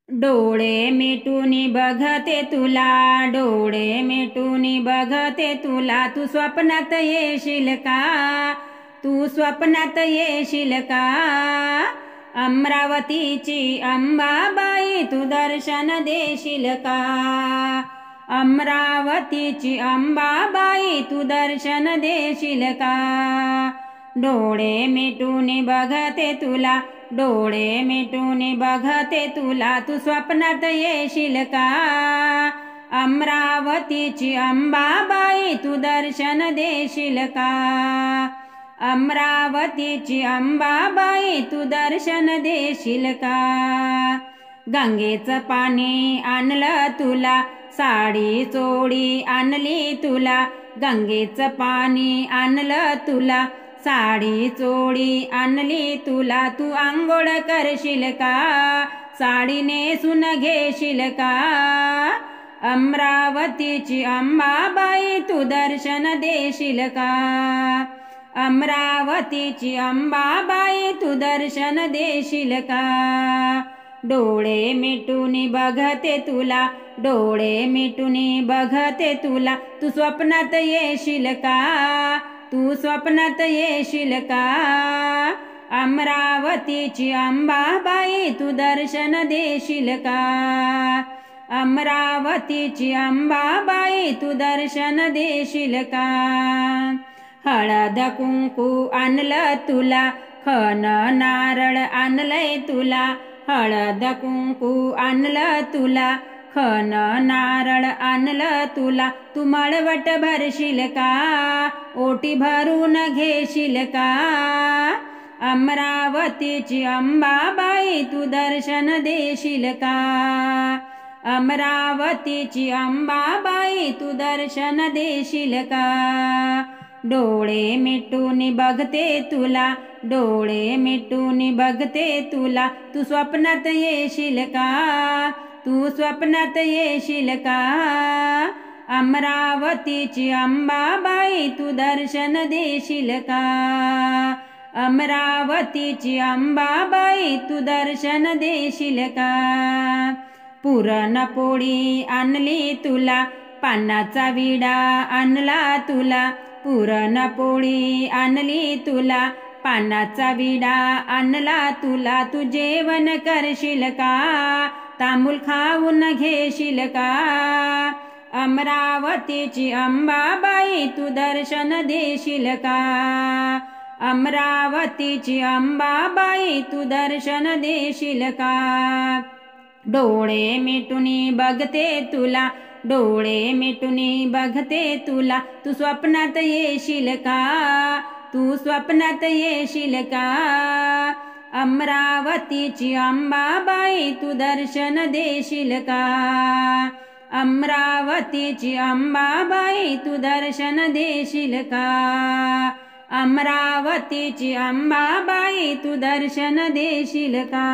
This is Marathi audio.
डोळे मिटून बघते तुला, डोळे मिटून बघते तुला, तू स्वप्नात येशील का, तू स्वप्नात येशील का। अमरावतीची अंबाबाई तू दर्शन देशील का, अमरावतीची अंबाबाई तू दर्शन देशील का। डोळे मिटून बघते तुला, डोळे मिटून बघते तुला, तू स्वप्नात येशील का, अमरावतीची अंबाबाई तू दर्शन देशील का, अमरावतीची अंबाबाई तू दर्शन देशील का। गंगेचं पाणी आणलं तुला, साडी चोळी आणली तुला, गंगेचं पाणी आणलं तुला, साडी चोळी आणली तुला, तू आंघोळ करशील का, साडी नेसून घेशील का। अमरावतीची अंबाबाई तू दर्शन देशील का, अमरावतीची अंबाबाई तू दर्शन देशील का। डोळे मिटून बघते तुला, डोळे मिटून बघते तुला, तू स्वप्नात येशील का, तू स्वप्नात येशील का। अमरावतीची अंबाबाई तू दर्शन देशील का, अमरावतीची अंबाबाई तू दर्शन देशील का। हळद कुंकू आणलं तुला, खण नारळ आणलंय तुला, हळद कुंकू आणलं तुला, खण नारळ आणलं तुला, तू मळवट भरशील का, ओटी भरून घेशील का। अमरावतीची अंबाबाई तू दर्शन देशील का, अमरावतीची अंबाबाई तू दर्शन देशील का। डोळे मिटून बघते तुला, डोळे मिटून बघते तुला, तू स्वप्नात येशील का, तू स्वप्नात येशील का। अमरावतीची अंबाबाई तू दर्शन देशील का, अमरावतीची अंबाबाई तू दर्शन देशील का। पुरणपोळी आणली तुला, पानाचा विडा आणला तुला, पुरणपोळी आणली तुला, पानाचा विडा आणला तुला, तू जेवण करशील का, तांबूल खाऊन घेशील का। अमरावतीची अंबाबाई तू दर्शन देशील का, अमरावतीची अंबाबाई तू दर्शन देशील का। डोळे मिटून बघते तुला, डोळे मिटून बघते तुला, तू स्वप्नात येशील का, तू स्वप्नात येशील का। अमरावतीची अंबाबाई तू दर्शन देशील का, अमरावतीची अंबाबाई तू दर्शन देशील का, अमरावतीची अंबाबाई तू दर्शन देशील का।